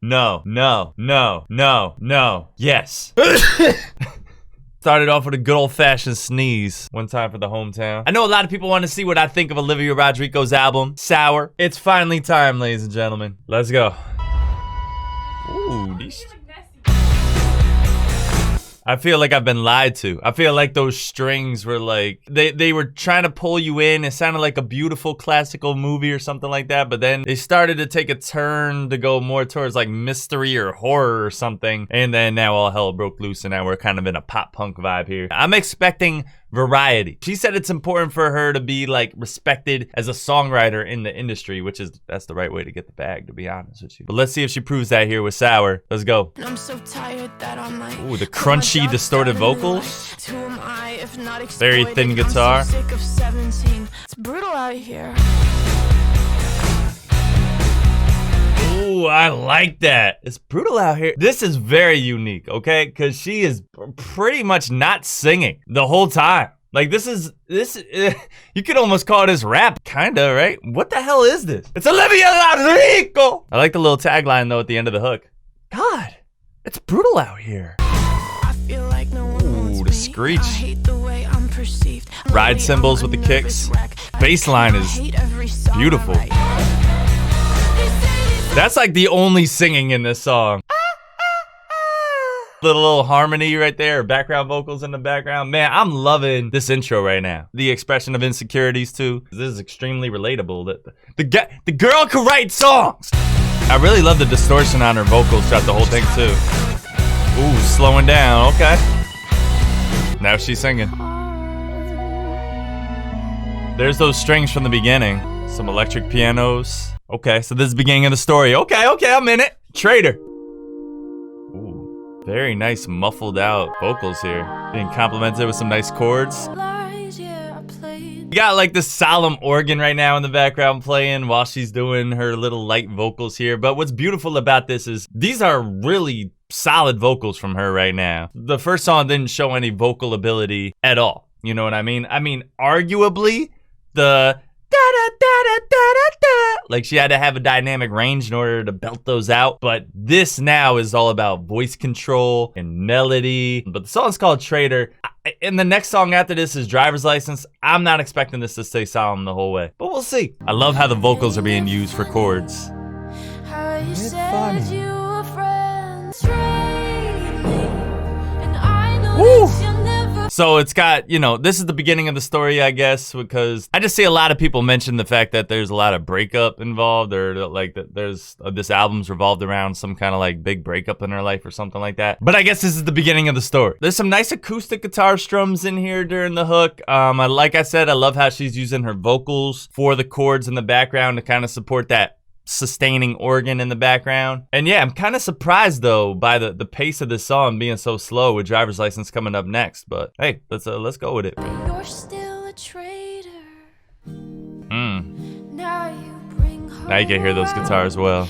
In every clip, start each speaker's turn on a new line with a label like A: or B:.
A: No, no, no, no, no. Yes. Started off with a good old-fashioned sneeze. One time for the hometown. I know a lot of people want to see what I think of Olivia Rodrigo's album, Sour. It's finally time, ladies and gentlemen. Let's go. Ooh, these... I feel like I've been lied to. I feel like those strings were like, they were trying to pull you in. It sounded like a beautiful classical movie or something like that, but then they started to take a turn to go more towards like mystery or horror or something. And then now all hell broke loose and now we're kind of in a pop punk vibe here. I'm expecting variety. She said it's important for her to be like respected as a songwriter in the industry, which is, that's the right way to get the bag, to be honest with you. But let's see if she proves that here with Sour. Let's go.
B: I'm so tired that I'm like,
A: ooh, the crunchy, distorted vocals. Very thin guitar.
B: It's brutal out here.
A: Ooh, I like that. It's brutal out here. This is very unique, okay? Because she is pretty much not singing the whole time. Like this, you could almost call this rap, kinda, right? What the hell is this? It's Olivia Rodrigo! I like the little tagline though at the end of the hook. God, it's brutal out here. Ooh, the screech. Ride cymbals with the kicks. Bass line is beautiful. That's like the only singing in this song. Little harmony right there, background vocals in the background. Man, I'm loving this intro right now. The expression of insecurities too. This is extremely relatable. The girl can write songs. I really love the distortion on her vocals throughout the whole thing too. Ooh, slowing down, okay. Now she's singing. There's those strings from the beginning. Some electric pianos. Okay, so this is the beginning of the story. Okay, I'm in it. Traitor. Ooh, very nice muffled out vocals here. Being complimented with some nice chords. You got like this solemn organ right now in the background playing while she's doing her little light vocals here. But what's beautiful about this is these are really solid vocals from her right now. The first song didn't show any vocal ability at all. You know what I mean? I mean, arguably, the da-da-da-da-da-da-da, like she had to have a dynamic range in order to belt those out. But this now is all about voice control and melody. But the song's called Traitor. And the next song after this is Driver's License. I'm not expecting this to stay solemn the whole way, but we'll see. I love how the vocals are being used for chords. It's funny. Woo! So it's got, you know, this is the beginning of the story, I guess, because I just see a lot of people mention the fact that there's a lot of breakup involved, or like that there's this album's revolved around some kind of like big breakup in her life or something like that. But I guess this is the beginning of the story. There's some nice acoustic guitar strums in here during the hook. Like I said, I love how she's using her vocals for the chords in the background to kind of support that sustaining organ in the background. And yeah, I'm kind of surprised though by the pace of this song being so slow with Driver's License coming up next. But hey, let's go with it.
B: You're still a traitor.
A: Now you can hear those guitars well.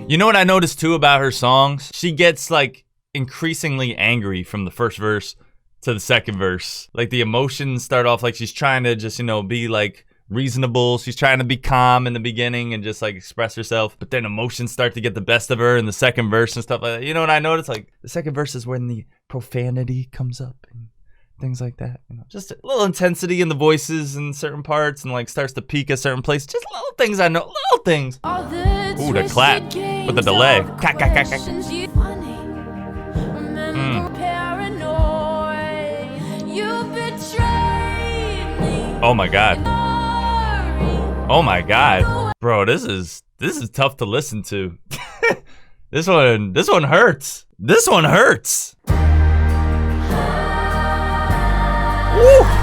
A: You know what I noticed too about her songs? She gets like increasingly angry from the first verse to the second verse. Like the emotions start off like she's trying to just, you know, be like reasonable. She's trying to be calm in the beginning and just like express herself, but then emotions start to get the best of her in the second verse and stuff like that. You know what I noticed? Like the second verse is when the profanity comes up and things like that. You know, just a little intensity in the voices in certain parts and like starts to peak at certain places. Just little things I know, little things. Ooh, the clap with the delay. Oh my God. Oh my God, bro, this is tough to listen to. This one hurts. This one hurts. Woo.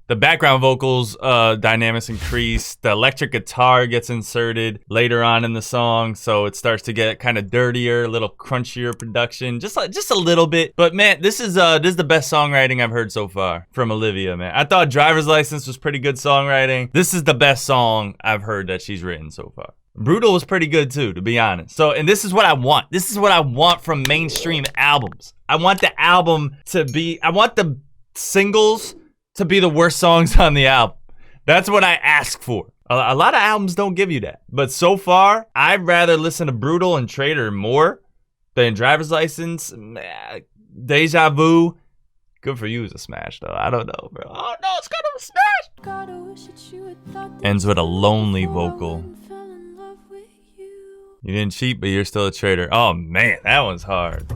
A: The background vocals dynamics increase. The electric guitar gets inserted later on in the song, so it starts to get kind of dirtier, a little crunchier production, just a little bit. But man, this is the best songwriting I've heard so far from Olivia, man. I thought Driver's License was pretty good songwriting. This is the best song I've heard that she's written so far. Brutal was pretty good too, to be honest. So, and this is what I want. This is what I want from mainstream albums. I want the album to be, I want the singles to be the worst songs on the album. That's what I ask for. A lot of albums don't give you that. But so far, I'd rather listen to Brutal and Traitor more than Driver's License. Deja Vu. Good for You is a smash, though. I don't know, bro. Oh, no, it's kind of a smash. Ends with a lonely vocal. You didn't cheat, but you're still a traitor. Oh, man, that one's hard.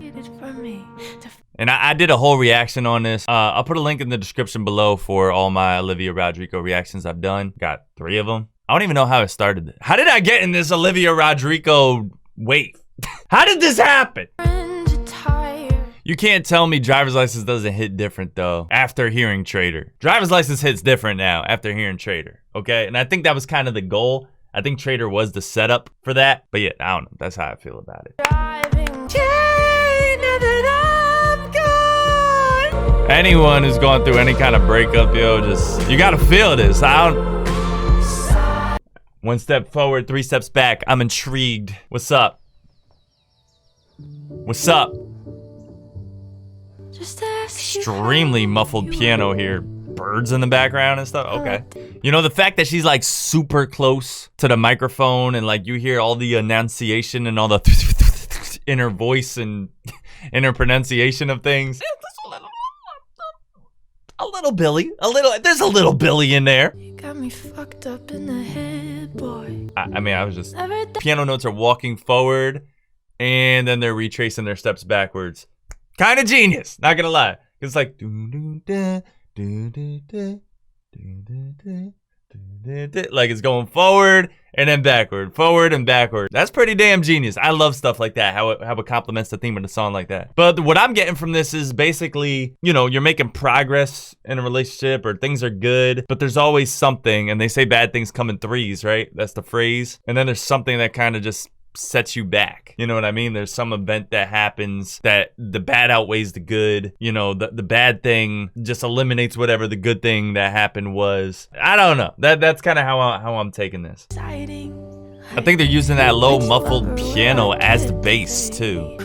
A: And I did a whole reaction on this. I'll put a link in the description below for all my Olivia Rodrigo reactions I've done. Got 3 of them. I don't even know how it started. How did I get in this Olivia Rodrigo wave? How did this happen? You can't tell me Driver's License doesn't hit different, though, after hearing Traitor. Driver's License hits different now after hearing Traitor, okay? And I think that was kind of the goal. I think Traitor was the setup for that. But yeah, I don't know. That's how I feel about it. Anyone who's going through any kind of breakup, yo, just, you gotta feel this. I don't... 1 step forward, 3 steps back. I'm intrigued. What's up? What's up? Extremely muffled piano here. Birds in the background and stuff. Okay. You know, the fact that she's like super close to the microphone and like you hear all the enunciation and all the inner voice and inner pronunciation of things. A little Billy. There's a little Billy in there.
B: You got me fucked up in the head, boy.
A: I mean, I was just... Piano notes are walking forward and then they're retracing their steps backwards. Kind of genius, not gonna lie. It's like like it's going forward and then backward, forward and backward. That's pretty damn genius. I love stuff like that, how it complements the theme of the song like that. But what I'm getting from this is basically, you know, you're making progress in a relationship or things are good, but there's always something, and they say bad things come in threes, right? That's the phrase. And then there's something that kind of just sets you back. You know what I mean? There's some event that happens that the bad outweighs the good. You know, the bad thing just eliminates whatever the good thing that happened was. I don't know. That's kind of how I'm taking this. I think they're using that low muffled piano as the bass too.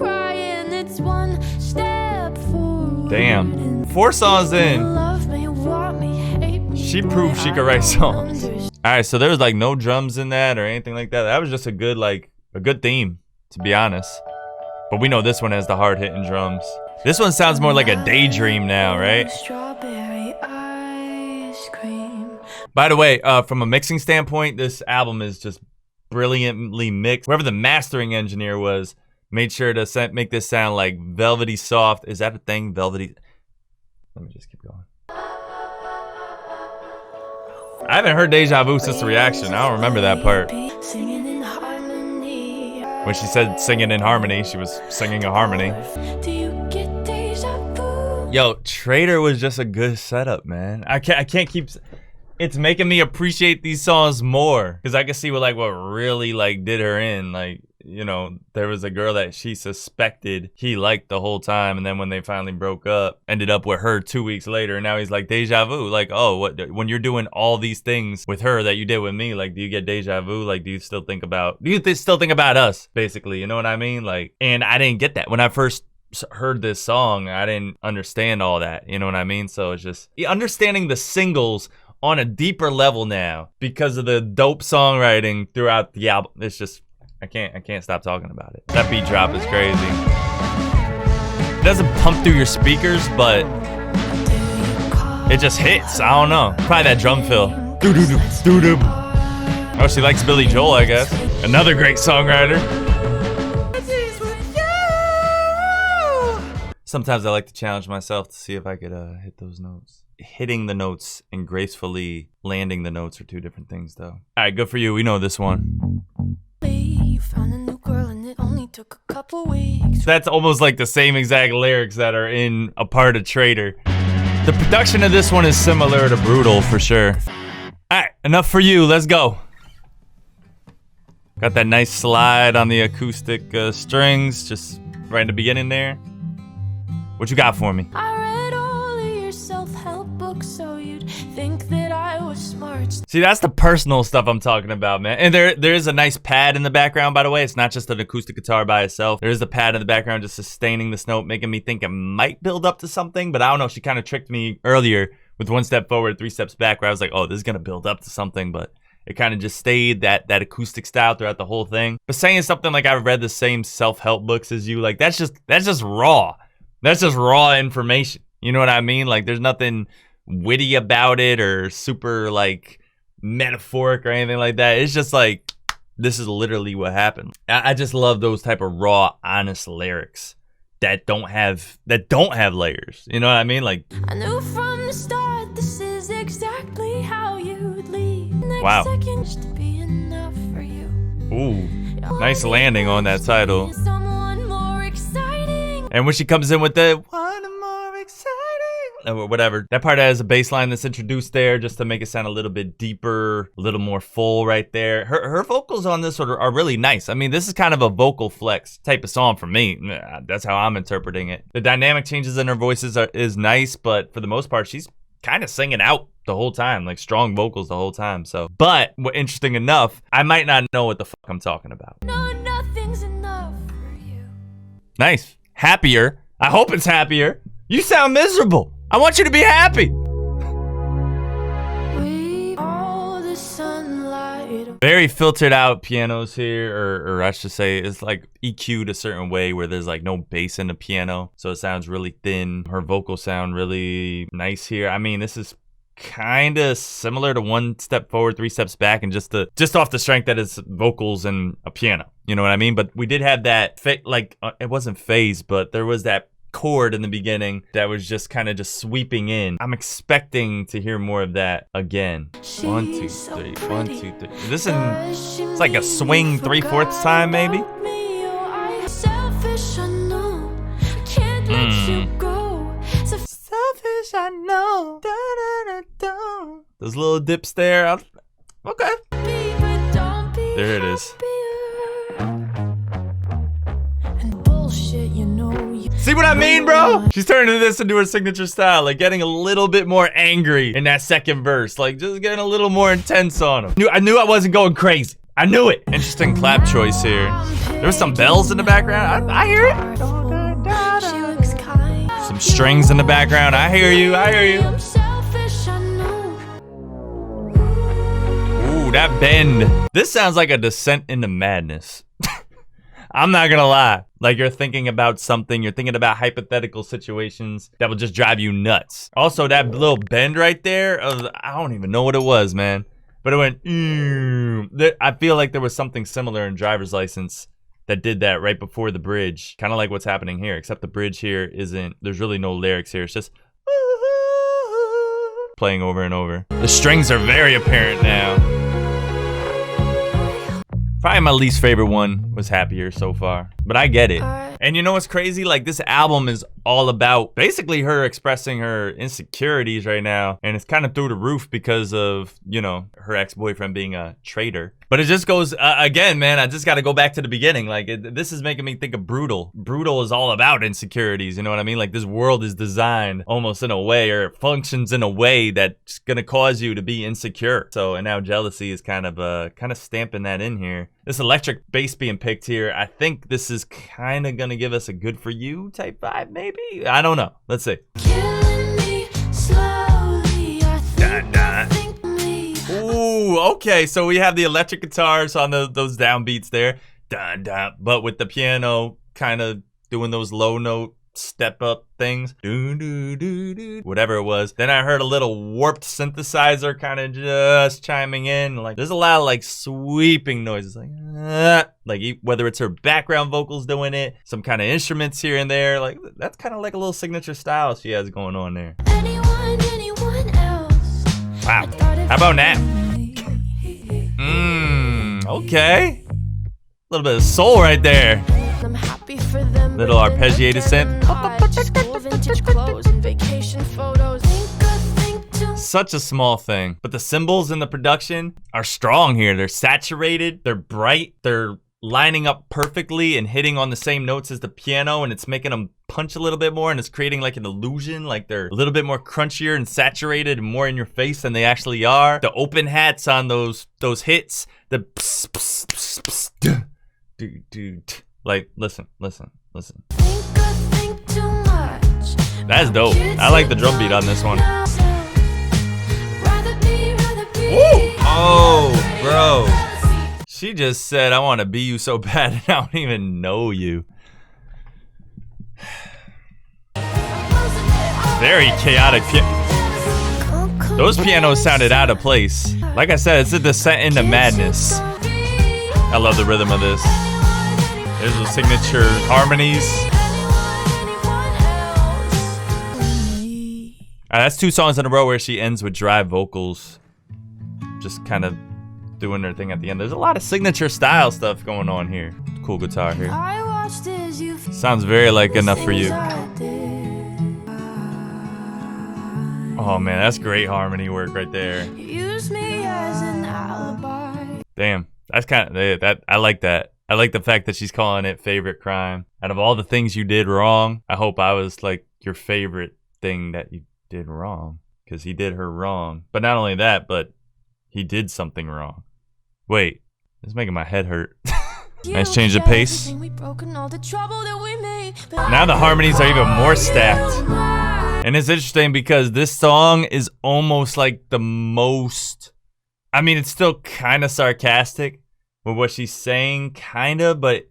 A: Damn. 4 songs in. She proved she could write songs. Alright, so there was like no drums in that or anything like that. That was just a good theme, to be honest. But we know this one has the hard-hitting drums. This one sounds more like a daydream now, right? By the way, from a mixing standpoint, this album is just brilliantly mixed. Whoever the mastering engineer was made sure to make this sound like velvety soft. Is that a thing? Velvety? Let me just keep going. I haven't heard Deja Vu since the reaction. I don't remember that part. When she said singing in harmony, she was singing a harmony. Yo, Traitor was just a good setup, man. I can't keep... It's making me appreciate these songs more. Because I can see what really did her in. Like, you know, there was a girl that she suspected he liked the whole time. And then when they finally broke up, ended up with her 2 weeks later. And now he's like, deja vu. Like, oh, what? When you're doing all these things with her that you did with me, like, do you get deja vu? Like, do you still think about us, basically? You know what I mean? Like, and I didn't get that. When I first heard this song, I didn't understand all that. You know what I mean? So it's just understanding the singles on a deeper level now because of the dope songwriting throughout the album. It's just, I can't stop talking about it. That beat drop is crazy. It doesn't pump through your speakers, but it just hits. I don't know. Probably that drum fill. Doo-doo-doo, doo-doo. Oh, she likes Billy Joel, I guess. Another great songwriter. Sometimes I like to challenge myself to see if I could hit those notes. Hitting the notes and gracefully landing the notes are 2 different things, though. All right, good for you. We know this one. You found a new girl and it only took a couple weeks. That's almost like the same exact lyrics that are in a part of Traitor. The production of this one is similar to Brutal for sure. All right, enough for you. Let's go. Got that nice slide on the acoustic strings just right in the beginning there. What you got for me? I read all of your self-help books so you'd think that I was smart. See, that's the personal stuff I'm talking about, man. And there is a nice pad in the background, by the way. It's not just an acoustic guitar by itself. There is a pad in the background just sustaining this note, making me think it might build up to something, but I don't know. She kind of tricked me earlier with 1 step forward, 3 steps back, where I was like, oh, this is going to build up to something, but It kind of just stayed that acoustic style throughout the whole thing. But saying something like I've read the same self-help books as you, like that's just raw. That's just raw information. You know what I mean? Like there's nothing witty about it or super like metaphoric or anything like that. It's just like, this is literally what happened. I just love those type of raw, honest lyrics that don't have layers. You know what I mean? Like,
B: I knew from the start this is exactly how you'd leave.
A: Wow.
B: Next second to be enough for you.
A: ooh, nice landing on that title.
B: Someone more exciting.
A: And when she comes in with the one more exciting, or whatever, that part has a bass line that's introduced there just to make it sound a little bit deeper, a little more full right there. Her vocals on this are really nice. I mean, this is kind of a vocal flex type of song for me. That's how I'm interpreting it. The dynamic changes in her voices is nice, but for the most part, she's kind of singing out the whole time, like strong vocals the whole time. So, but interesting enough, I might not know what the fuck I'm talking about.
B: No, nothing's enough for you.
A: Nice. Happier. I hope it's happier. You sound miserable. I want you to be happy.
B: We all the sunlight.
A: Very filtered out pianos here, or I should say it's like EQ'd a certain way where there's like no bass in the piano. So it sounds really thin. Her vocals sound really nice here. I mean, this is kind of similar to One Step Forward, Three Steps Back, and just off the strength that it's vocals and a piano. You know what I mean? But we did have that, it wasn't phase, but there was that chord in the beginning that was just kind of just sweeping in. I'm expecting to hear more of that again. 1, 2, 3, 1, 2, 3. Is this it's like a swing 3/4 time maybe?
B: Selfish, I know. I can't let you go. So
A: Selfish, I know. Da, da, da, da. Those little dips there. Okay.
B: but don't be
A: There it is.
B: happier. And bullshit, you know you.
A: See what I mean, bro? She's turning this into her signature style, like getting a little bit more angry in that second verse, like just getting a little more intense on him. I knew I wasn't going crazy. I knew it. Interesting clap choice here. There was some bells in the background. I hear it.
B: She looks kind.
A: Some strings in the background. I hear you. I hear you.
B: I'm selfish, I know.
A: Ooh, that bend. This sounds like a descent into madness. I'm not gonna lie. Like you're thinking about something, you're thinking about hypothetical situations that will just drive you nuts. Also, that little bend right there, I don't even know what it was, man. But it went, I feel like there was something similar in Driver's License that did that right before the bridge. Kind of like what's happening here, except the bridge here there's really no lyrics here. It's just playing over and over. The strings are very apparent now. Probably my least favorite one was Happier so far, but I get it. And you know what's crazy? Like this album is all about basically her expressing her insecurities right now, and it's kind of through the roof because of, you know, her ex-boyfriend being a traitor. But it just goes, again, man, I just got to go back to the beginning. Like this is making me think of Brutal. Brutal is all about insecurities, you know what I mean? Like this world is designed almost in a way, or it functions in a way that's gonna cause you to be insecure. So, and now Jealousy is kind of stamping that in here. This electric bass being picked here, I think this is kind of gonna give us a good for you type vibe, maybe? I don't know. Let's see.
B: Killing me slowly. I think me.
A: Ooh, okay. So we have the electric guitars on those downbeats there. Dun, dun, but with the piano kind of doing those low note step up things. Doo, doo, doo, doo, whatever it was. Then I heard a little warped synthesizer kind of just chiming in. Like there's a lot of like sweeping noises, like whether it's her background vocals doing it, some kind of instruments here and there. Like that's kind of like a little signature style she has going on there.
B: Anyone else?
A: Wow. How about now? Okay. A little bit of soul right there.
B: I'm happy for them.
A: Little arpeggiated synth.
B: Vintage clothes and vacation photos.
A: Such a small thing, but the cymbals in the production are strong here. They're saturated, they're bright, they're lining up perfectly and hitting on the same notes as the piano, and it's making them punch a little bit more, and it's creating like an illusion, like they're a little bit more crunchier and saturated and more in your face than they actually are. The open hats on those hits, the pss, pss, pss, pss, duh, dude, dude. Like, listen.
B: Think too much.
A: That's dope. I like the drum beat on this one.
B: Rather be
A: Woo! Oh, bro. She just said, I want to be you so bad and I don't even know you. Very chaotic. Those pianos sounded out of place. Like I said, it's a descent into madness. I love the rhythm of this. There's the signature harmonies. That's 2 songs in a row where she ends with dry vocals. Just kind of doing their thing at the end. There's a lot of signature style stuff going on here. Cool guitar here. Sounds very like Enough for You. Oh man, that's great harmony work right there. Damn, that's kind of that. I like that. I like the fact that she's calling it favorite crime. Out of all the things you did wrong, I hope I was like your favorite thing that you did wrong, because he did her wrong. But not only that, but he did something wrong. Wait, this is making my head hurt. Nice change of pace. Now the harmonies are even more stacked. And it's interesting because this song is almost like the most, I mean, it's still kind of sarcastic with what she's saying, kind of, but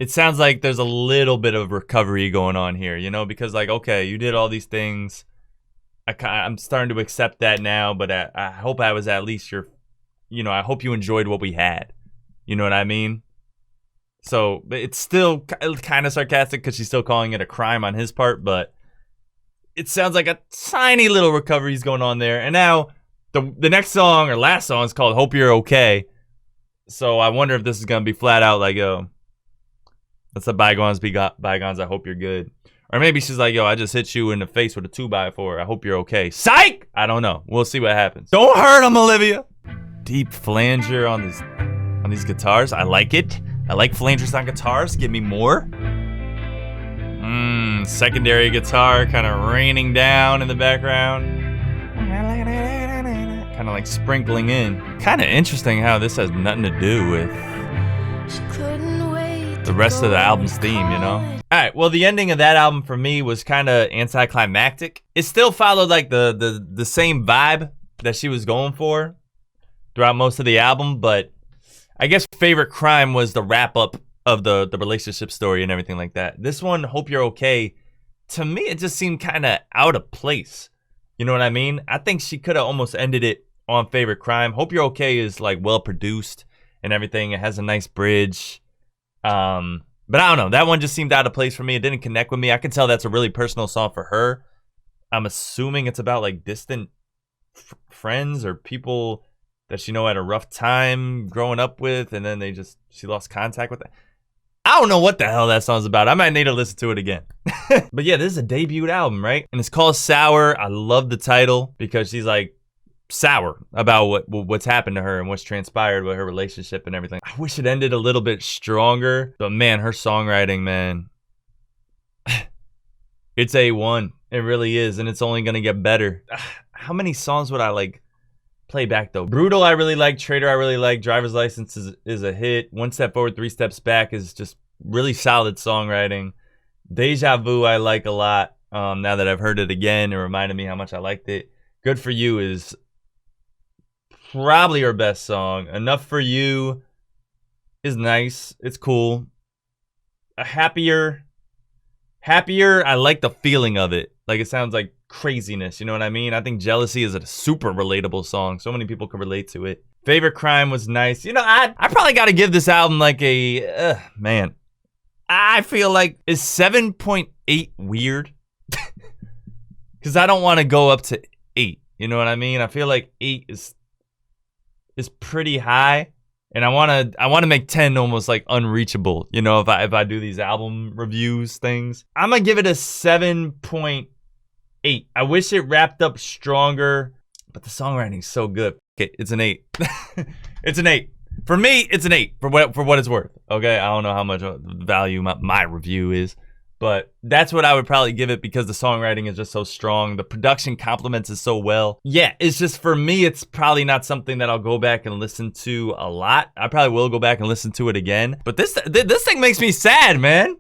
A: it sounds like there's a little bit of recovery going on here, you know, because like, okay, you did all these things. I'm starting to accept that now, but I hope I was at least your, you know, I hope you enjoyed what we had. You know what I mean? So it's still kind of sarcastic because she's still calling it a crime on his part, but it sounds like a tiny little recovery is going on there. And now the next song or last song is called Hope You're Okay. So I wonder if this is going to be flat out like, yo, let's let bygones be bygones. I hope you're good. Or maybe she's like, yo, I just hit you in the face with a 2x4. I hope you're okay. Psych! I don't know. We'll see what happens. Don't hurt him, Olivia. Deep flanger on these guitars. I like it. I like flangers on guitars. Give me more. Secondary guitar kind of raining down in the background. Kind of like sprinkling in. Kind of interesting how this has nothing to do with the rest of the album's theme, you know? Alright, well the ending of that album for me was kind of anticlimactic. It still followed like the same vibe that she was going for throughout most of the album, but I guess favorite crime was the wrap up of the relationship story and everything like that. This one, Hope You're Okay, to me it just seemed kind of out of place. You know what I mean? I think she could have almost ended it on favorite crime. Hope You're Okay is like well produced and everything. It has a nice bridge. But I don't know. That one just seemed out of place for me. It didn't connect with me. I can tell that's a really personal song for her. I'm assuming it's about like distant friends or people that she know had a rough time growing up with, and then she lost contact with them. I don't know what the hell that song's about. I might need to listen to it again. But yeah, this is a debut album, right? And it's called Sour. I love the title because she's like sour about what's happened to her and what's transpired with her relationship and everything. I wish it ended a little bit stronger, but man, her songwriting, man, it's A1. It really is, and it's only gonna get better. How many songs would I like play back though? Brutal I really like, Traitor I really like, Driver's License is a hit, One Step Forward, Three Steps Back is just really solid songwriting. Deja Vu I like a lot. Now that I've heard it again, it reminded me how much I liked it. Good For You is probably her best song. Enough For You is nice, it's cool. Happier I like the feeling of it. Like it sounds like craziness, you know what I mean? I think Jealousy is a super relatable song. So many people can relate to it. Favorite Crime was nice. You know, I probably got to give this album like a, man. I feel like, is 7.8 weird? Because I don't want to go up to 8. You know what I mean? I feel like 8 is pretty high. And I want to make 10 almost like unreachable. You know, if I do these album reviews things. I'm going to give it a 7.8. I wish it wrapped up stronger, but the songwriting's so good. Okay, it's an 8. It's an 8. For me, it's an 8 for what it's worth. Okay, I don't know how much value my review is, but that's what I would probably give it because the songwriting is just so strong. The production complements it so well. Yeah, it's just for me, it's probably not something that I'll go back and listen to a lot. I probably will go back and listen to it again, but this thing makes me sad, man.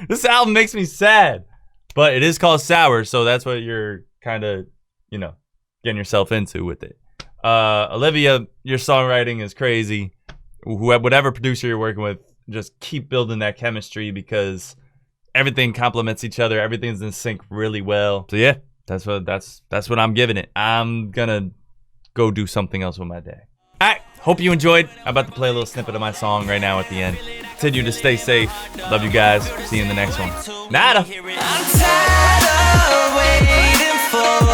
A: This album makes me sad. But it is called Sour, so that's what you're kind of, you know, getting yourself into with it. Olivia, your songwriting is crazy. Whatever producer you're working with, just keep building that chemistry because everything complements each other. Everything's in sync really well. So yeah, that's what I'm giving it. I'm gonna go do something else with my day. All right, hope you enjoyed. I'm about to play a little snippet of my song right now at the end. Continue to stay safe. Love you guys. See you in the next one. Nada.
C: I'm tired of waiting for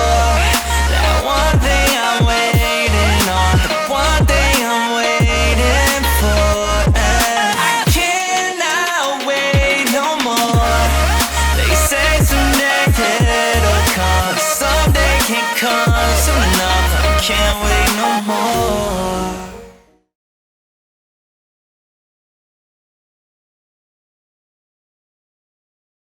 C: that one thing I'm waiting on, the one thing I'm waiting for. I cannot wait no more. They say someday it'll come, someday can't come soon enough. I can't wait.